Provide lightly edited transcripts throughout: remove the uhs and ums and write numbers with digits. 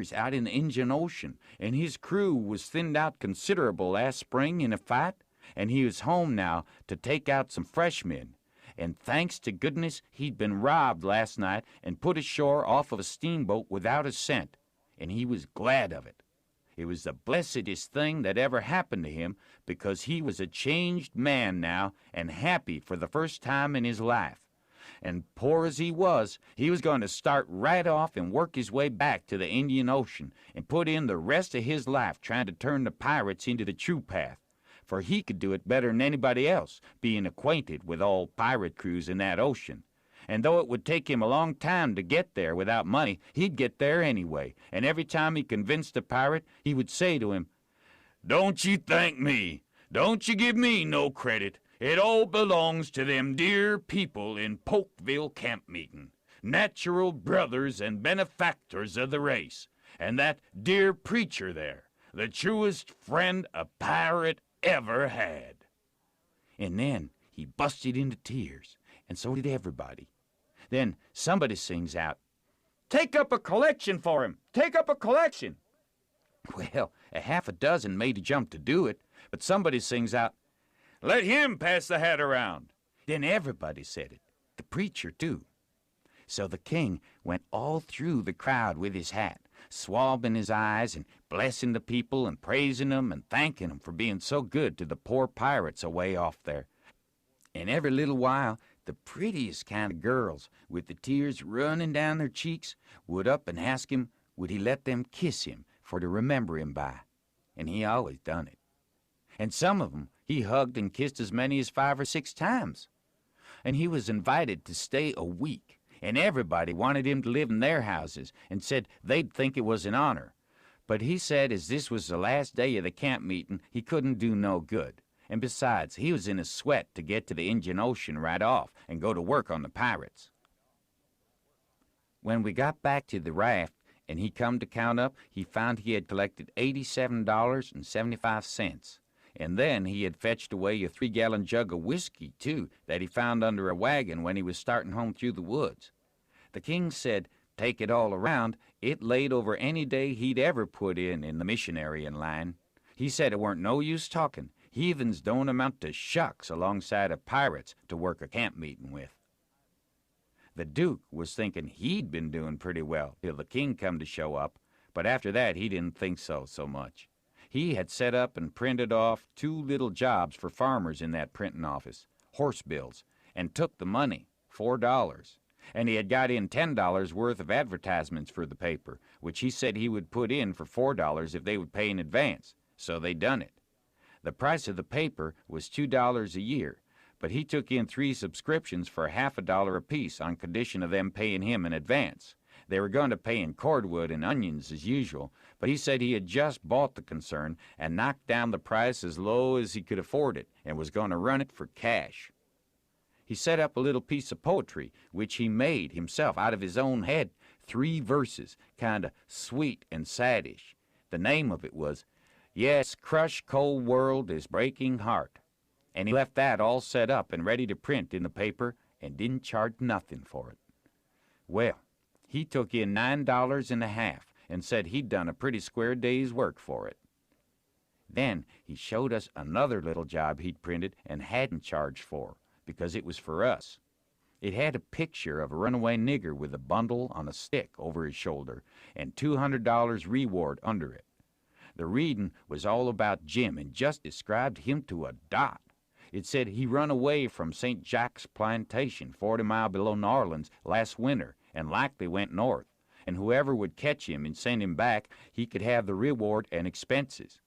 years out in the Indian Ocean, and his crew was thinned out considerable last spring in a fight, and he was home now to take out some fresh men. And thanks to goodness, he'd been robbed last night and put ashore off of a steamboat without a cent, and he was glad of it. It was the blessedest thing that ever happened to him, because he was a changed man now and happy for the first time in his life. And poor as he was going to start right off and work his way back to the Indian Ocean and put in the rest of his life trying to turn the pirates into the true path. For he could do it better than anybody else, being acquainted with all pirate crews in that ocean. And though it would take him a long time to get there without money, he'd get there anyway. And every time he convinced a pirate, he would say to him, "Don't you thank me. Don't you give me no credit. It all belongs to them dear people in Polkville camp meeting, natural brothers and benefactors of the race, and that dear preacher there, the truest friend a pirate ever had." And then he busted into tears, and so did everybody. Then somebody sings out, "Take up a collection for him! Take up a collection!" Well, a half a dozen made a jump to do it, but somebody sings out, "Let him pass the hat around." Then everybody said it, the preacher too. So the king went all through the crowd with his hat, swabbing his eyes and blessing the people and praising them and thanking them for being so good to the poor pirates away off there. And every little while, the prettiest kind of girls, with the tears running down their cheeks, would up and ask him would he let them kiss him for to remember him by. And he always done it. And some of them he hugged and kissed as many as 5 or 6 times. And he was invited to stay a week, and everybody wanted him to live in their houses and said they'd think it was an honor. But he said as this was the last day of the camp meeting, he couldn't do no good. And besides, he was in a sweat to get to the Indian Ocean right off and go to work on the pirates. When we got back to the raft and he come to count up, he found he had collected $87.75. And then he had fetched away a 3-gallon jug of whiskey, too, that he found under a wagon when he was starting home through the woods. The king said, take it all around, it laid over any day he'd ever put in the missionary line. He said it weren't no use talking. Heathens don't amount to shucks alongside of pirates to work a camp meeting with. The Duke was thinking he'd been doing pretty well till the king come to show up, but after that he didn't think so much. He had set up and printed off 2 little jobs for farmers in that printing office, horse bills, and took the money, $4. And he had got in $10 worth of advertisements for the paper, which he said he would put in for $4 if they would pay in advance, so they done it. The price of the paper was $2 a year, but he took in 3 subscriptions for $50 apiece on condition of them paying him in advance. They were going to pay in cordwood and onions as usual, but he said he had just bought the concern and knocked down the price as low as he could afford it and was going to run it for cash. He set up a little piece of poetry, which he made himself out of his own head, 3 verses, kind of sweet and saddish. The name of it was, "Yes, crushed cold world is breaking heart." And he left that all set up and ready to print in the paper and didn't charge nothing for it. Well, he took in $9.50 and said he'd done a pretty square day's work for it. Then he showed us another little job he'd printed and hadn't charged for, because it was for us. It had a picture of a runaway nigger with a bundle on a stick over his shoulder and $200 reward under it. The reading was all about Jim and just described him to a dot. It said he run away from St. Jack's Plantation, 40 miles below New Orleans, last winter, and likely went north, and whoever would catch him and send him back, he could have the reward and expenses.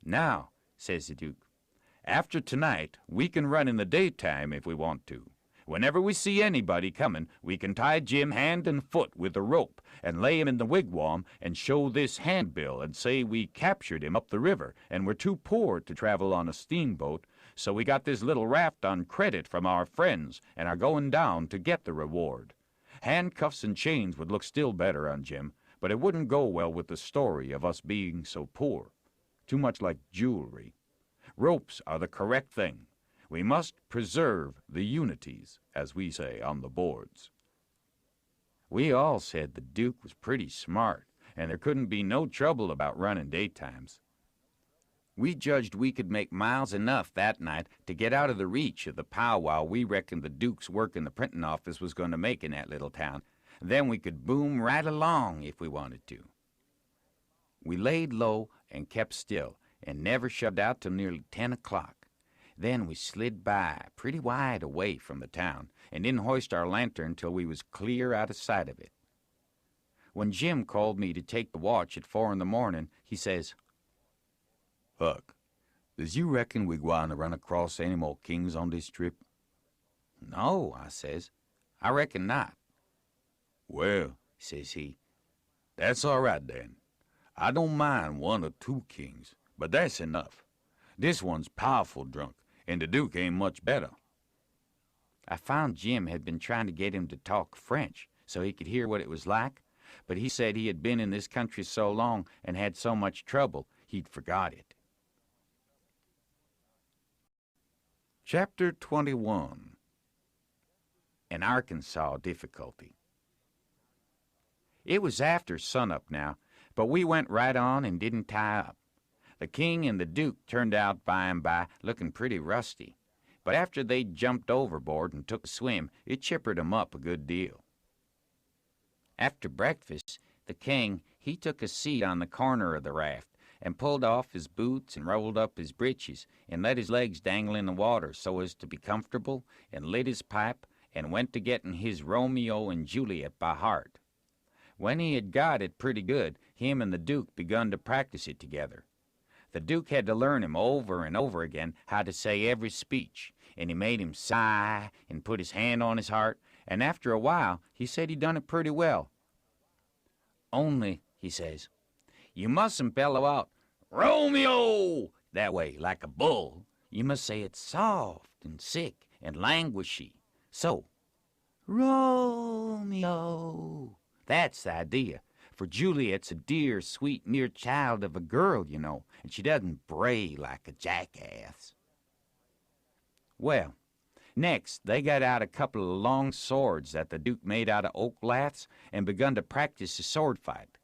"Now," says the Duke, "after tonight, we can run in the daytime if we want to. Whenever we see anybody coming, we can tie Jim hand and foot with a rope and lay him in the wigwam and show this handbill and say we captured him up the river and we're too poor to travel on a steamboat, so we got this little raft on credit from our friends and are going down to get the reward. Handcuffs and chains would look still better on Jim, but it wouldn't go well with the story of us being so poor. Too much like jewelry. Ropes are the correct thing. We must preserve the unities, as we say on the boards." We all said the Duke was pretty smart, and there couldn't be no trouble about running daytimes. We judged we could make miles enough that night to get out of the reach of the powwow we reckoned the Duke's work in the printing office was going to make in that little town. Then we could boom right along if we wanted to. We laid low and kept still, and never shoved out till nearly 10 o'clock. Then we slid by, pretty wide away from the town, and didn't hoist our lantern till we was clear out of sight of it. When Jim called me to take the watch at 4 in the morning, he says, "Huck, does you reckon we gwine to run across any more kings on this trip?" "No," I says, "I reckon not." "Well," says he, "that's all right then. I don't mind 1 or 2 kings, but that's enough. This one's powerful drunk, and the Duke ain't much better." I found Jim had been trying to get him to talk French so he could hear what it was like, but he said he had been in this country so long and had so much trouble he'd forgot it. Chapter 21. An Arkansas Difficulty. It was after sunup now, but we went right on and didn't tie up. The king and the Duke turned out by and by looking pretty rusty, but after they'd jumped overboard and took a swim, it chippered 'em up a good deal. After breakfast, the king, he took a seat on the corner of the raft and pulled off his boots and rolled up his breeches and let his legs dangle in the water so as to be comfortable, and lit his pipe and went to getting his Romeo and Juliet by heart. When he had got it pretty good, him and the Duke begun to practice it together. The Duke had to learn him over and over again how to say every speech, and he made him sigh and put his hand on his heart, and after a while he said he done it pretty well. "Only," he says, "you mustn't bellow out, 'Romeo!' that way, like a bull. You must say it soft and sick and languishy. So, 'Romeo!' That's the idea, for Juliet's a dear, sweet, mere child of a girl, you know, and she doesn't bray like a jackass." Well, next they got out a couple of long swords that the Duke made out of oak laths and begun to practice a sword fight.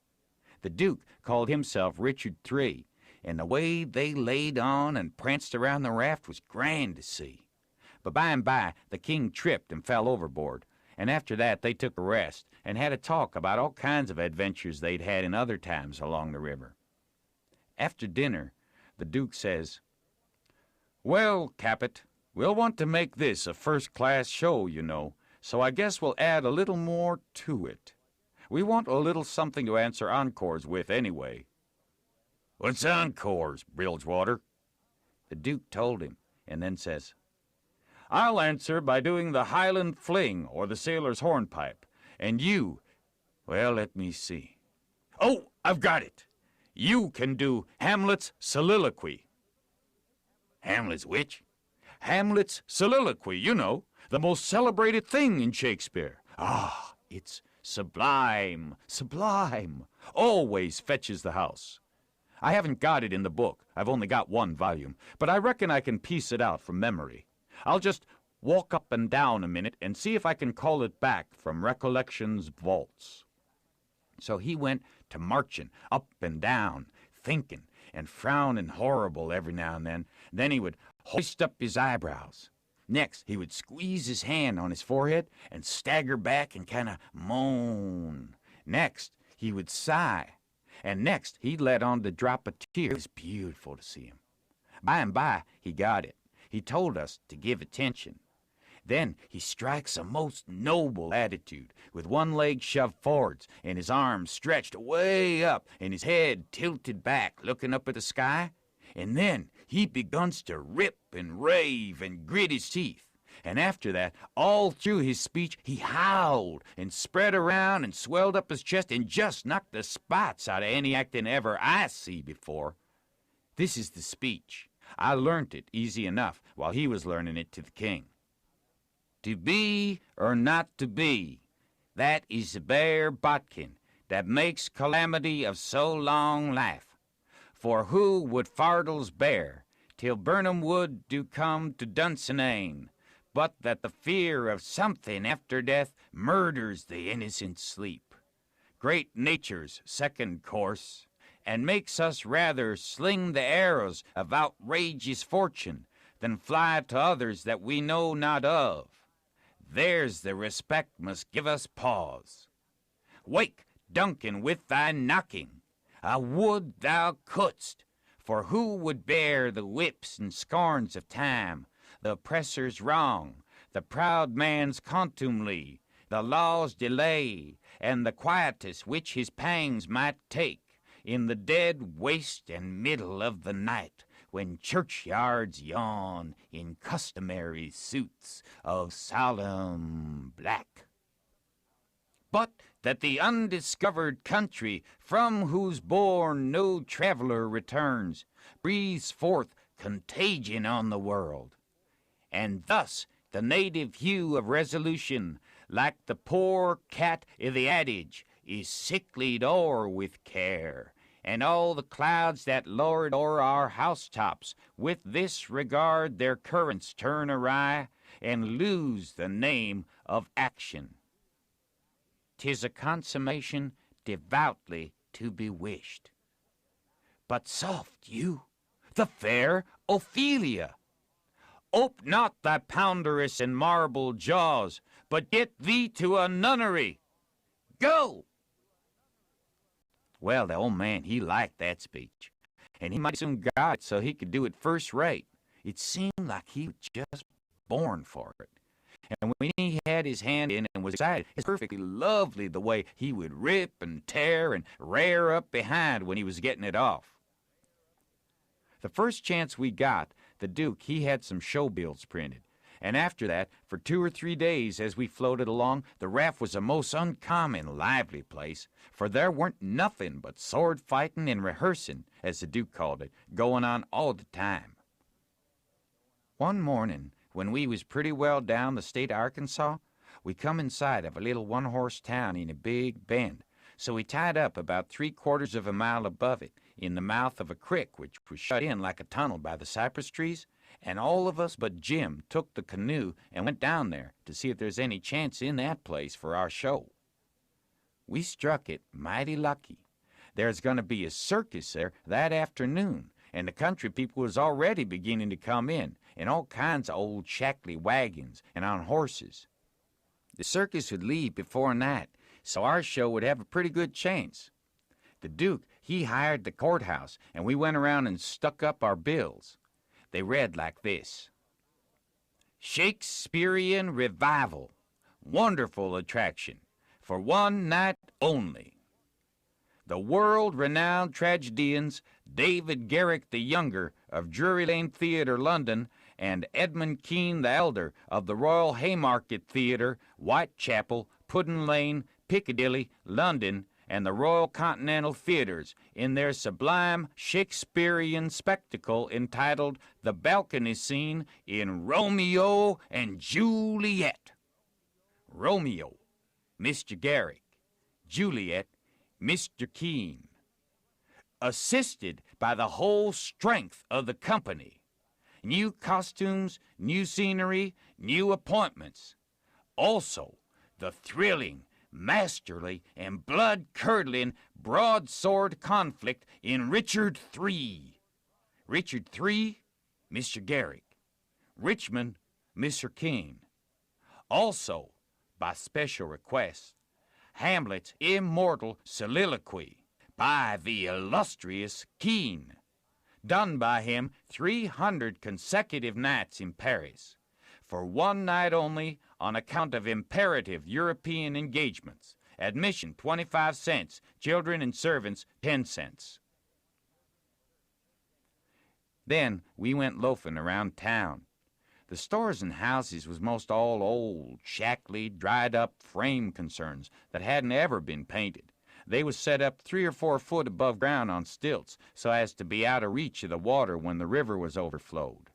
The Duke called himself Richard III, and the way they laid on and pranced around the raft was grand to see. But by and by the king tripped and fell overboard, and after that they took a rest and had a talk about all kinds of adventures they'd had in other times along the river. After dinner, the Duke says, "Well, Capet, we'll want to make this a first-class show, you know, so I guess we'll add a little more to it. We want a little something to answer encores with anyway." "What's encores, Bilgewater?" The Duke told him, and then says, "I'll answer by doing the Highland Fling or the Sailor's Hornpipe, and you, well, let me see. Oh, I've got it. You can do Hamlet's Soliloquy." "Hamlet's which?" "Hamlet's Soliloquy, you know, the most celebrated thing in Shakespeare. Ah, it's sublime, sublime. Always fetches the house. I haven't got it in the book. I've only got 1 volume, but I reckon I can piece it out from memory. I'll just walk up and down a minute and see if I can call it back from recollection's vaults." So he went to marching up and down, thinking and frowning horrible every now and then. Then he would hoist up his eyebrows. Next, he would squeeze his hand on his forehead and stagger back and kind of moan. Next, he would sigh. And next, he'd let on to drop a tear. It was beautiful to see him. By and by, he got it. He told us to give attention. Then he strikes a most noble attitude, with one leg shoved forwards and his arms stretched way up and his head tilted back, looking up at the sky. And then he beguns to rip and rave and grit his teeth. And after that, all through his speech, he howled and spread around and swelled up his chest and just knocked the spots out of any acting ever I see before. This is the speech. I learnt it easy enough while he was learning it to the king. "To be or not to be, that is the bare bodkin that makes calamity of so long life. For who would fardels bear till Burnham wood do come to Dunsinane, but that the fear of something after death murders the innocent sleep. great nature's second course, and makes us rather sling the arrows of outrageous fortune than fly to others that we know not of. There's the respect must give us pause. Wake, Duncan, with thy knocking. I would thou couldst, for who would bear the whips and scorns of time, the oppressor's wrong, the proud man's contumely, the law's delay, and the quietus which his pangs might take in the dead waste and middle of the night, when churchyards yawn in customary suits of solemn black. But that the undiscovered country, from whose bourne no traveler returns, breathes forth contagion on the world, and thus the native hue of resolution, like the poor cat i' the adage, is sicklied o'er with care, and all the clouds that lord o'er our housetops with this regard their currents turn awry, and lose the name of action. 'Tis a consummation devoutly to be wished. But soft you, the fair Ophelia! Ope not thy ponderous and marble jaws, but get thee to a nunnery. Go! Well, the old man, he liked that speech, and he might soon got it so he could do it first rate. It seemed like he was just born for it. And when he had his hand in and was excited, it's perfectly lovely the way he would rip and tear and rear up behind when he was getting it off. The first chance we got, the Duke, he had some show bills printed. And after that, for 2 or 3 days as we floated along, the raft was a most uncommon lively place, for there weren't nothing but sword fighting and rehearsing, as the Duke called it, going on all the time. One morning, when we was pretty well down the state of Arkansas, we come in sight of a little one-horse town in a big bend, so we tied up about 3/4 of a mile above it, in the mouth of a creek which was shut in like a tunnel by the cypress trees, and all of us but Jim took the canoe and went down there to see if there's any chance in that place for our show. We struck it mighty lucky. There's going to be a circus there that afternoon, and the country people was already beginning to come in all kinds of old shackly wagons and on horses. The circus would leave before night, so our show would have a pretty good chance. The Duke, he hired the courthouse, and we went around and stuck up our bills. They read like this: Shakespearean Revival, wonderful attraction, for one night only. The world-renowned tragedians David Garrick the Younger of Drury Lane Theatre, London, and Edmund Kean the Elder of the Royal Haymarket Theatre, Whitechapel, Puddin Lane, Piccadilly, London, and the Royal Continental Theatres in their sublime Shakespearean spectacle entitled The Balcony Scene in Romeo and Juliet. Romeo, Mr. Garrick. Juliet, Mr. Kean. Assisted by the whole strength of the company. New costumes, new scenery, new appointments. Also, the thrilling, masterly, and blood-curdling broadsword conflict in Richard III. Richard III, Mr. Garrick. Richmond, Mr. Kean. Also, by special request, Hamlet's immortal soliloquy by the illustrious Kean, done by him 300 consecutive nights in Paris, for one night only on account of imperative European engagements. Admission 25 cents, children and servants 10 cents. Then we went loafing around town. The stores and houses was most all old, shackly, dried-up frame concerns that hadn't ever been painted. They was set up 3 or 4 foot above ground on stilts so as to be out of reach of the water when the river was overflowed.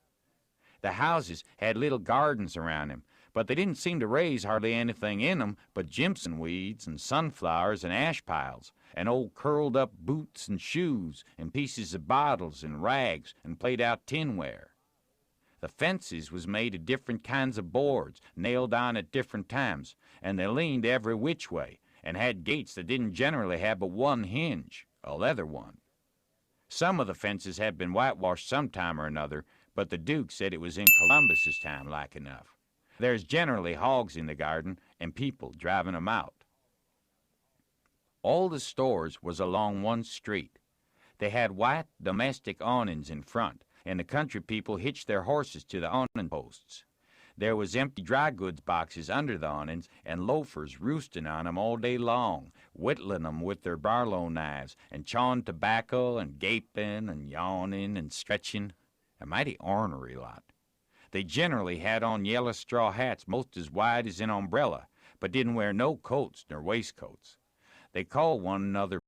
The houses had little gardens around them, but they didn't seem to raise hardly anything in them but jimson weeds and sunflowers and ash piles and old curled-up boots and shoes and pieces of bottles and rags and played-out tinware. The fences was made of different kinds of boards, nailed on at different times, and they leaned every which way, and had gates that didn't generally have but one hinge, a leather one. Some of the fences had been whitewashed some time or another, but the Duke said it was in Columbus's time like enough. There's generally hogs in the garden and people driving 'em out. All the stores was along one street. They had white domestic awnings in front, and the country people hitched their horses to the awning posts. There was empty dry goods boxes under the awnings, and loafers roosting on 'em all day long, whittling 'em with their Barlow knives, and chawing tobacco, and gaping, and yawning, and stretching. A mighty ornery lot. They generally had on yellow straw hats most as wide as an umbrella, but didn't wear no coats nor waistcoats. They called one another